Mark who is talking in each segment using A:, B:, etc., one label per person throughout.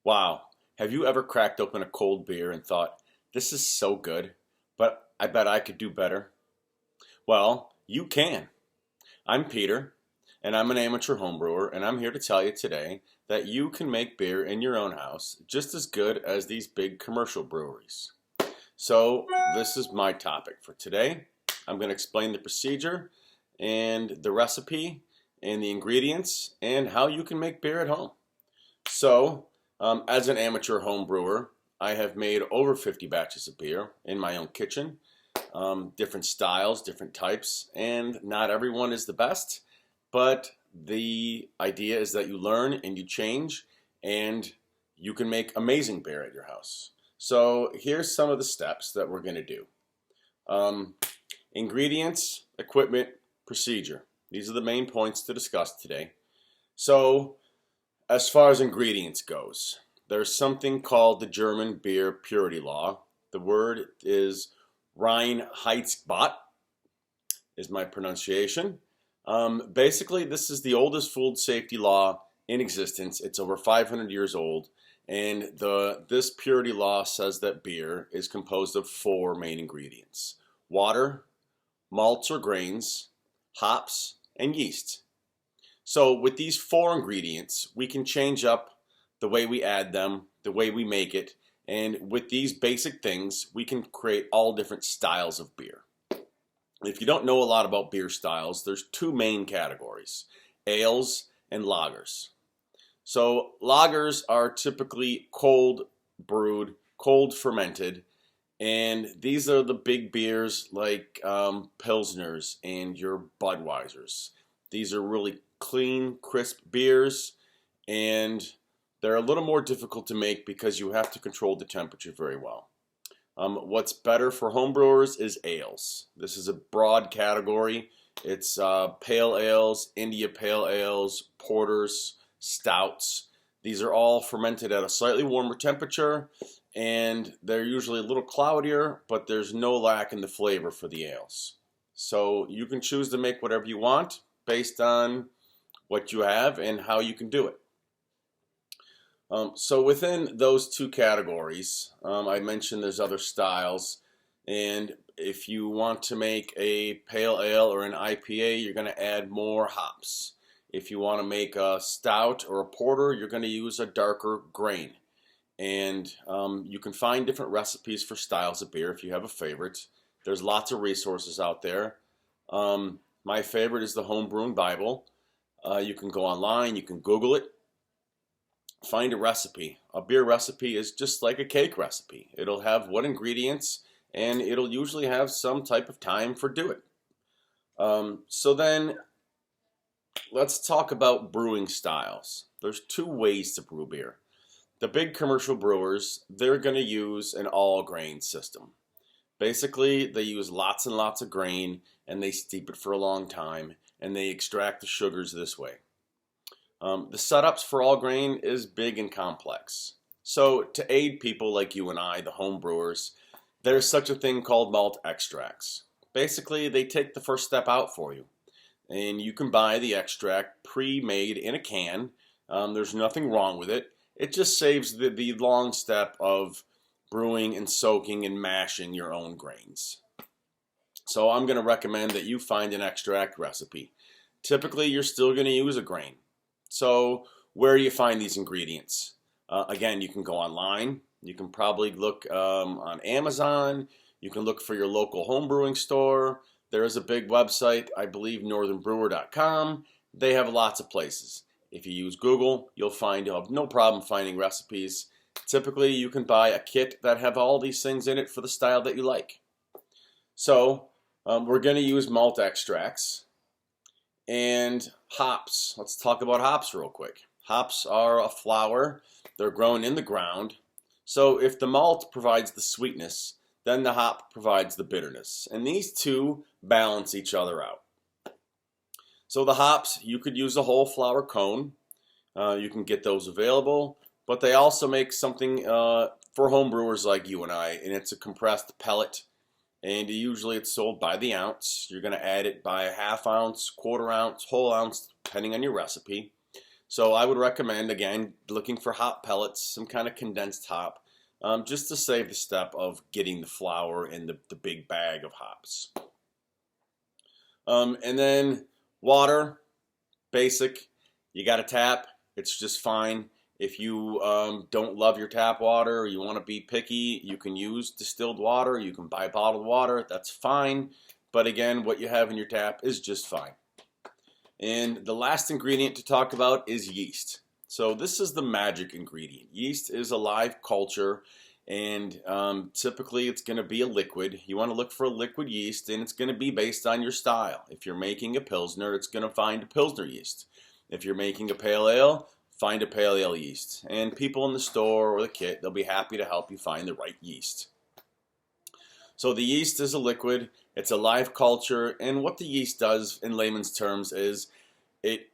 A: Wow, have you ever cracked open a cold beer and thought, this is so good, but I bet I could do better? Well, you can. I'm Peter, and I'm an amateur homebrewer, and I'm here to tell you today that you can make beer in your own house just as good as these big commercial breweries. So, this is my topic for today. I'm going to explain the procedure and the recipe and the ingredients and how you can make beer at home. As an amateur home brewer, I have made over 50 batches of beer in my own kitchen, different styles, different types, and not everyone is the best, but the idea is that you learn and you change, and you can make amazing beer at your house. So here's some of the steps that we're going to do. Ingredients, equipment, procedure. These are the main points to discuss today. So, as far as ingredients goes, there's something called the German beer purity law. The word is Reinheitsgebot, is my pronunciation. Basically, this is the oldest food safety law in existence. It's over 500 years old, and this purity law says that beer is composed of four main ingredients: water, malts or grains, hops, and yeast. So with these four ingredients, we can change up the way we add them, the way we make it, and with these basic things, we can create all different styles of beer. If you don't know a lot about beer styles, there's two main categories: ales and lagers. So lagers are typically cold brewed, cold fermented, and these are the big beers like Pilsners and your Budweisers. These are really clean, crisp beers, and they're a little more difficult to make because you have to control the temperature very well. What's better for homebrewers is ales. This is a broad category. It's pale ales, India pale ales, porters, stouts. These are all fermented at a slightly warmer temperature, and they're usually a little cloudier, but there's no lack in the flavor for the ales. So you can choose to make whatever you want based on what you have and how you can do it. So within those two categories, I mentioned there's other styles, and if you want to make a pale ale or an IPA, you're going to add more hops. If you want to make a stout or a porter, you're going to use a darker grain. And you can find different recipes for styles of beer if you have a favorite. There's lots of resources out there. My favorite is the Home Brewing Bible. You can go online, you can Google it, find a recipe. A beer recipe is just like a cake recipe. It'll have what ingredients, and it'll usually have some type of time for do it. So then, let's talk about brewing styles. There's two ways to brew beer. The big commercial brewers, they're going to use an all-grain system. Basically, they use lots and lots of grain, and they steep it for a long time, and they extract the sugars this way. The setups for all grain is big and complex. So to aid people like you and I, the home brewers, there's such a thing called malt extracts. Basically, they take the first step out for you, and you can buy the extract pre-made in a can. There's nothing wrong with it. It just saves the long step of brewing and soaking and mashing your own grains. So I'm going to recommend that you find an extract recipe. Typically, you're still going to use a grain. So where do you find these ingredients? Again, you can go online. You can probably look on Amazon. You can look for your local home brewing store. There is a big website, I believe northernbrewer.com. They have lots of places. If you use Google, you'll have no problem finding recipes. Typically, you can buy a kit that have all these things in it for the style that you like. So we're going to use malt extracts and hops. Let's talk about hops real quick. Hops are a flower. They're grown in the ground. So if the malt provides the sweetness, then the hop provides the bitterness. And these two balance each other out. So the hops, you could use a whole flower cone. You can get those available. But they also make something for home brewers like you and I, and it's a compressed pellet. And usually it's sold by the ounce. You're going to add it by a half ounce, quarter ounce, whole ounce, depending on your recipe. So I would recommend, again, looking for hop pellets, some kind of condensed hop, just to save the step of getting the flour in the big bag of hops. And then water, basic. You got a tap, it's just fine. If you don't love your tap water or you want to be picky, you can use distilled water. You can buy bottled water. That's fine. But again, what you have in your tap is just fine. And the last ingredient to talk about is yeast. So this is the magic ingredient. Yeast is a live culture, and typically it's going to be a liquid. You want to look for a liquid yeast, and it's going to be based on your style. If you're making a Pilsner, it's going to find a Pilsner yeast. If you're making a pale ale, find a pale ale yeast. And people in the store or the kit, they'll be happy to help you find the right yeast. So the yeast is a liquid, it's a live culture, and what the yeast does in layman's terms is it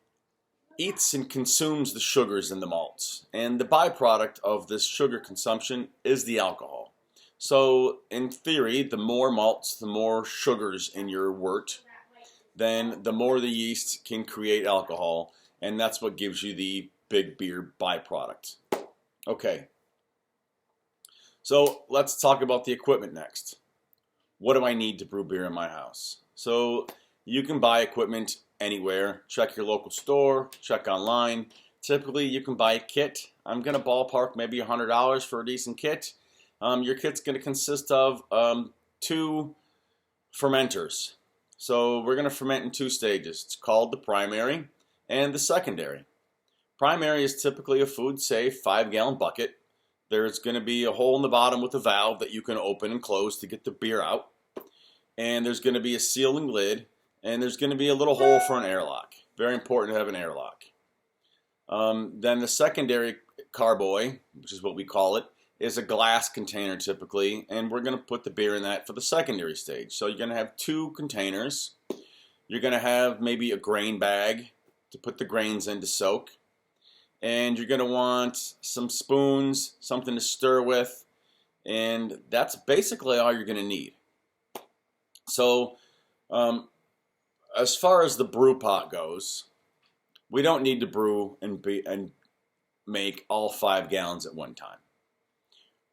A: eats and consumes the sugars in the malts. And the byproduct of this sugar consumption is the alcohol. So in theory, the more malts, the more sugars in your wort, then the more the yeast can create alcohol, and that's what gives you the big beer byproduct. Okay, so let's talk about the equipment next. What do I need to brew beer in my house? So you can buy equipment anywhere. Check your local store, check online. Typically you can buy a kit. I'm going to ballpark maybe $100 for a decent kit. Your kit's going to consist of 2 fermenters. So we're going to ferment in 2 stages. It's called the primary and the secondary. Primary is typically a food-safe 5-gallon bucket. There's going to be a hole in the bottom with a valve that you can open and close to get the beer out. And there's going to be a sealing lid, and there's going to be a little hole for an airlock. Very important to have an airlock. Then the secondary carboy, which is what we call it, is a glass container typically, and we're going to put the beer in that for the secondary stage. So you're going to have 2 containers. You're going to have maybe a grain bag to put the grains in to soak. And you're going to want some spoons, something to stir with, and that's basically all you're going to need. So as far as the brew pot goes, we don't need to brew and make all 5 gallons at one time.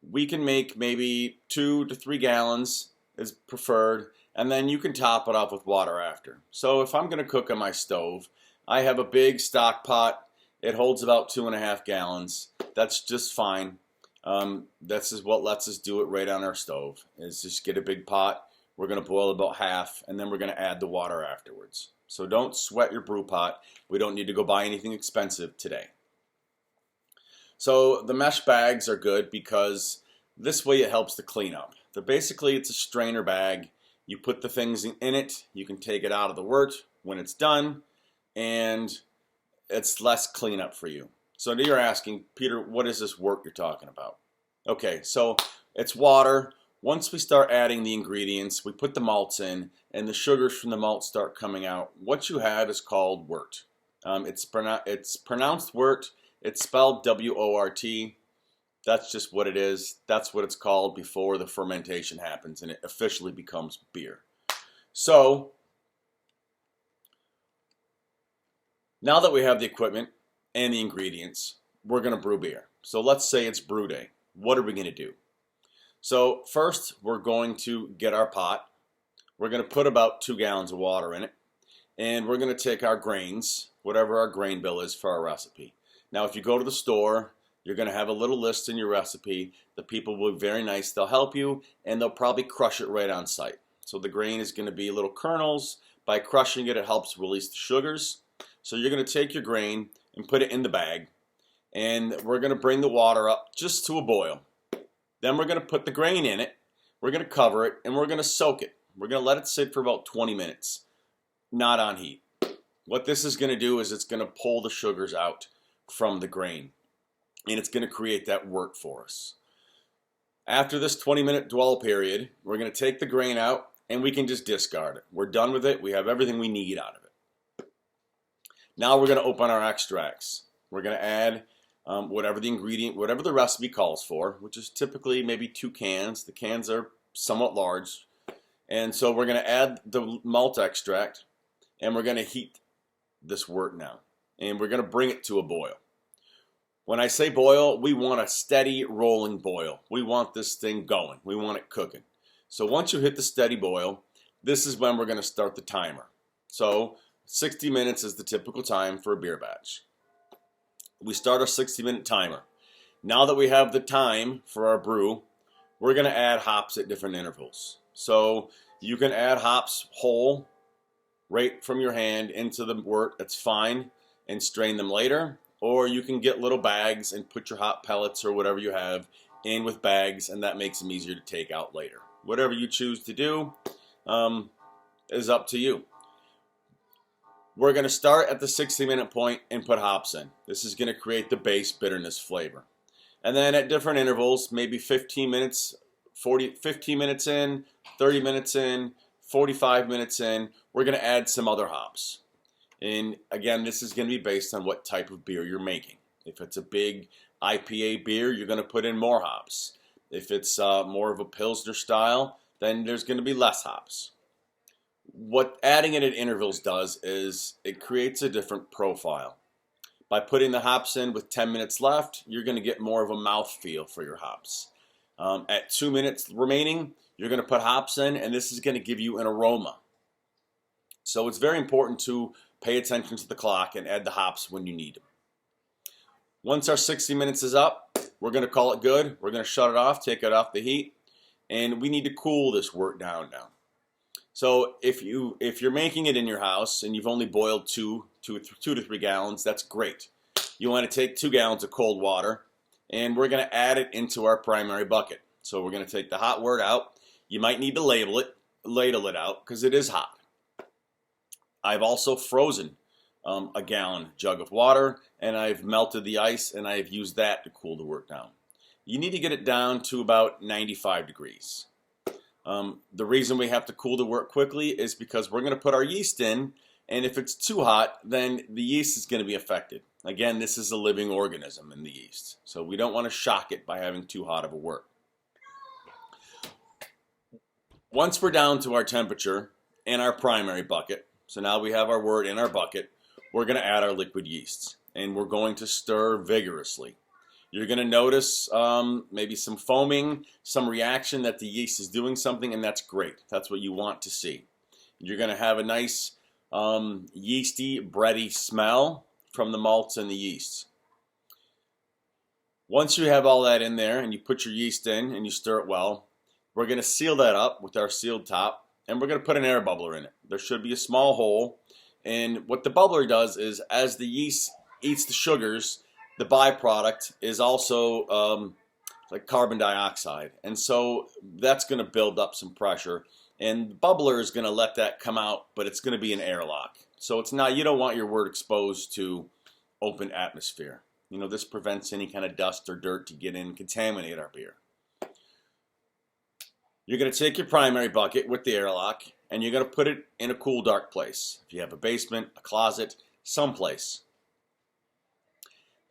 A: We can make maybe 2 to 3 gallons is preferred, and then you can top it off with water after. So if I'm going to cook on my stove, I have a big stock pot. It holds about 2.5 gallons. That's just fine. This is what lets us do it right on our stove, is just get a big pot. We're going to boil about half, and then we're going to add the water afterwards. So don't sweat your brew pot. We don't need to go buy anything expensive today. So the mesh bags are good because this way it helps to clean up. Basically, it's a strainer bag. You put the things in it. You can take it out of the wort when it's done, and it's less cleanup for you. So you're asking, Peter, what is this wort you're talking about? Okay, so it's water. Once we start adding the ingredients, we put the malts in, and the sugars from the malt start coming out. What you have is called wort. It's pronounced wort. It's spelled W-O-R-T. That's just what it is. That's what it's called before the fermentation happens, and it officially becomes beer. So now that we have the equipment and the ingredients, we're going to brew beer. So let's say it's brew day. What are we going to do? So first, we're going to get our pot. We're going to put about 2 gallons of water in it. And we're going to take our grains, whatever our grain bill is for our recipe. Now, if you go to the store, you're going to have a little list in your recipe. The people will be very nice. They'll help you, and they'll probably crush it right on site. So the grain is going to be little kernels. By crushing it, it helps release the sugars. So you're going to take your grain and put it in the bag. And we're going to bring the water up just to a boil. Then we're going to put the grain in it, we're going to cover it, and we're going to soak it. We're going to let it sit for about 20 minutes, not on heat. What this is going to do is it's going to pull the sugars out from the grain, and it's going to create that wort for us. After this 20-minute dwell period, we're going to take the grain out, and we can just discard it. We're done with it. We have everything we need out of it. Now we're going to open our extracts. We're going to add whatever the ingredient, whatever the recipe calls for, which is typically maybe 2 cans. The cans are somewhat large. And so we're going to add the malt extract, and we're going to heat this wort now. and we're going to bring it to a boil. When I say boil, we want a steady rolling boil. We want this thing going. We want it cooking. So once you hit the steady boil, this is when we're going to start the timer. So 60 minutes is the typical time for a beer batch. We start our 60-minute timer. Now that we have the time for our brew, we're going to add hops at different intervals. So you can add hops whole, right from your hand into the wort, that's fine, and strain them later. Or you can get little bags and put your hop pellets or whatever you have in with bags, and that makes them easier to take out later. Whatever you choose to do is up to you. We're going to start at the 60-minute point and put hops in. This is going to create the base bitterness flavor. And then at different intervals, maybe 15 minutes, 15 minutes in, 30 minutes in, 45 minutes in, we're going to add some other hops. And again, this is going to be based on what type of beer you're making. If it's a big IPA beer, you're going to put in more hops. If it's more of a Pilsner style, then there's going to be less hops. What adding it at intervals does is it creates a different profile. By putting the hops in with 10 minutes left, you're going to get more of a mouthfeel for your hops. At 2 minutes remaining, you're going to put hops in, and this is going to give you an aroma. So it's very important to pay attention to the clock and add the hops when you need them. Once our 60 minutes is up, we're going to call it good. We're going to shut it off, take it off the heat, and we need to cool this wort down now. So if you're making it in your house and you've only boiled 2 to 3 gallons, that's great. You want to take 2 gallons of cold water, and we're going to add it into our primary bucket. So we're going to take the hot wort out. You might need to ladle it out because it is hot. I've also frozen a gallon jug of water, and I've melted the ice, and I've used that to cool the wort down. You need to get it down to about 95 degrees. The reason we have to cool the wort quickly is because we're going to put our yeast in, and if it's too hot, then the yeast is going to be affected. Again, this is a living organism in the yeast, so we don't want to shock it by having too hot of a wort. Once we're down to our temperature in our primary bucket, so now we have our wort in our bucket, we're going to add our liquid yeasts, and we're going to stir vigorously. You're going to notice maybe some foaming, some reaction that the yeast is doing something, and that's great. That's what you want to see. You're going to have a nice yeasty, bready smell from the malts and the yeast. Once you have all that in there and you put your yeast in and you stir it well, we're going to seal that up with our sealed top, and we're going to put an air bubbler in it. There should be a small hole, and what the bubbler does is as the yeast eats the sugars, the byproduct is also like carbon dioxide, and so that's going to build up some pressure, and the bubbler is going to let that come out, but it's going to be an airlock. So it's not, you don't want your wort exposed to open atmosphere. You know, this prevents any kind of dust or dirt to get in and contaminate our beer. You're going to take your primary bucket with the airlock, and you're going to put it in a cool, dark place. If you have a basement, a closet, someplace.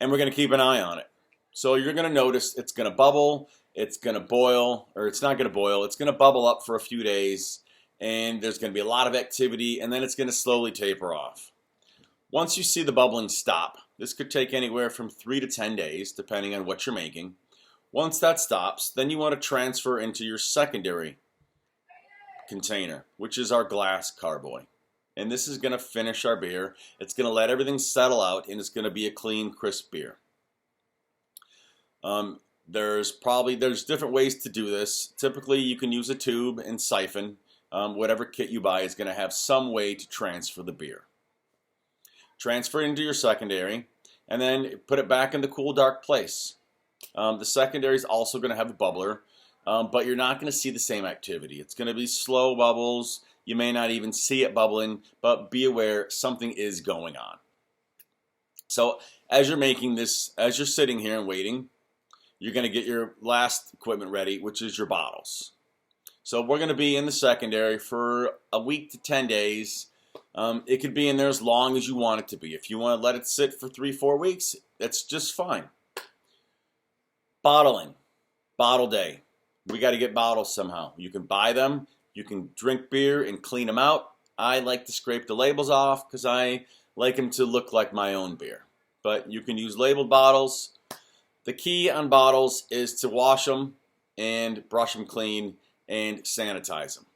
A: And we're going to keep an eye on it. So you're going to notice it's going to bubble, it's going to boil, or it's not going to boil, it's going to bubble up for a few days, and there's going to be a lot of activity, and then it's going to slowly taper off. Once you see the bubbling stop, this could take anywhere from 3 to 10 days, depending on what you're making. Once that stops, then you want to transfer into your secondary container, which is our glass carboy. And this is going to finish our beer. It's going to let everything settle out, and it's going to be a clean, crisp beer. There's different ways to do this. Typically, you can use a tube and siphon. Whatever kit you buy is going to have some way to transfer the beer. Transfer it into your secondary, and then put it back in the cool, dark place. The secondary is also going to have a bubbler, but you're not going to see the same activity. It's going to be slow bubbles. You may not even see it bubbling, but be aware something is going on. So as you're making this, as you're sitting here and waiting, you're going to get your last equipment ready, which is your bottles. So we're going to be in the secondary for a week to 10 days. It could be in there as long as you want it to be. If you want to let it sit for 3-4 weeks, that's just fine. Bottling, bottle day. We got to get bottles somehow. You can buy them. You can drink beer and clean them out. I like to scrape the labels off because I like them to look like my own beer. But you can use labeled bottles. The key on bottles is to wash them and brush them clean and sanitize them.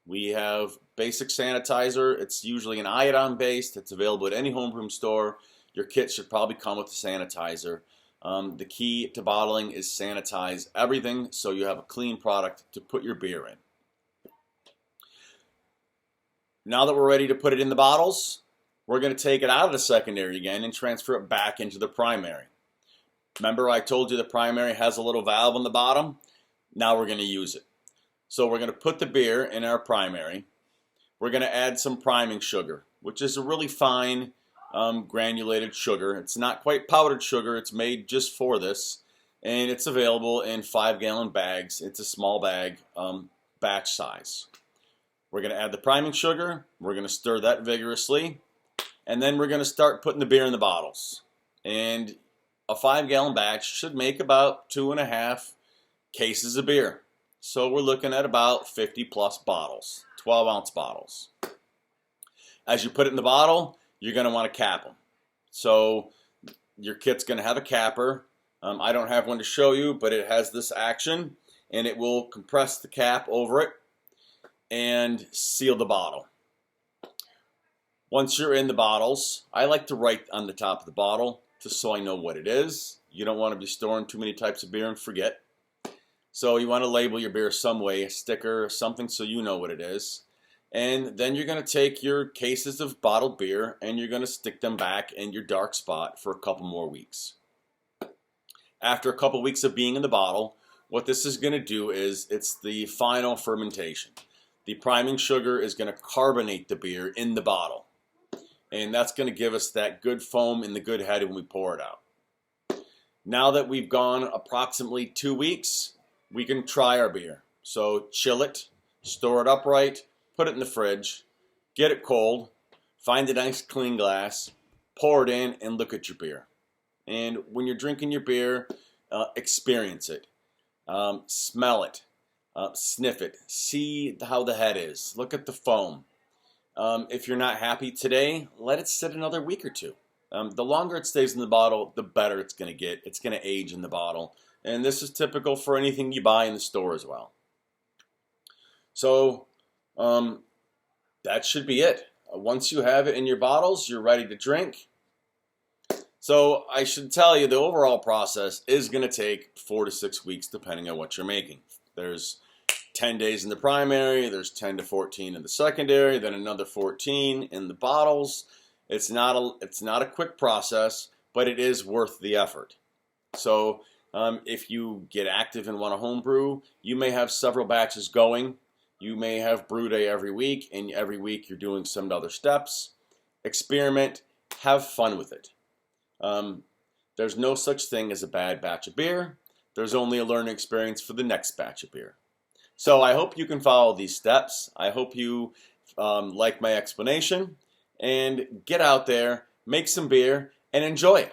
A: We have basic sanitizer. It's usually an iodine based. It's available at any homebrew store. Your kit should probably come with a sanitizer. The key to bottling is sanitize everything so you have a clean product to put your beer in. Now that we're ready to put it in the bottles, we're going to take it out of the secondary again and transfer it back into the primary. Remember I told you the primary has a little valve on the bottom? Now we're going to use it. So we're going to put the beer in our primary. We're going to add some priming sugar, which is a really fine granulated sugar. It's not quite powdered sugar. It's made just for this. And it's available in 5-gallon bags. It's a small bag, batch size. We're going to add the priming sugar. We're going to stir that vigorously. And then we're going to start putting the beer in the bottles. And a 5-gallon batch should make about 2.5 cases of beer. So we're looking at about 50 plus bottles, 12-ounce bottles. As you put it in the bottle, you're going to want to cap them. So your kit's going to have a capper. I don't have one to show you, but it has this action, and it will compress the cap over it and seal the bottle. Once you're in the bottles, I like to write on the top of the bottle just so I know what it is. You don't want to be storing too many types of beer and forget. So you want to label your beer some way, a sticker or something so you know what it is. And then you're going to take your cases of bottled beer and you're going to stick them back in your dark spot for a couple more weeks. After a couple weeks of being in the bottle, what this is going to do is it's the final fermentation. The priming sugar is going to carbonate the beer in the bottle. And that's going to give us that good foam and the good head when we pour it out. Now that we've gone approximately 2 weeks, we can try our beer. So chill it, store it upright, put it in the fridge, get it cold, find a nice clean glass, pour it in, and look at your beer. And when you're drinking your beer, experience it, smell it, sniff it, see how the head is, look at the foam. If you're not happy today, let it sit another week or two. The longer it stays in the bottle, the better it's going to get. It's going to age in the bottle. And this is typical for anything you buy in the store as well. So that should be it. Once you have it in your bottles, you're ready to drink. So I should tell you the overall process is going to take 4 to 6 weeks depending on what you're making. There's 10 days in the primary, there's 10 to 14 in the secondary, then another 14 in the bottles. It's not a quick process, but it is worth the effort. So if you get active and want to homebrew, you may have several batches going. You may have brew day every week, and every week you're doing some other steps. Experiment, have fun with it. There's no such thing as a bad batch of beer. There's only a learning experience for the next batch of beer. So I hope you can follow these steps. I hope you like my explanation and get out there, make some beer, and enjoy it.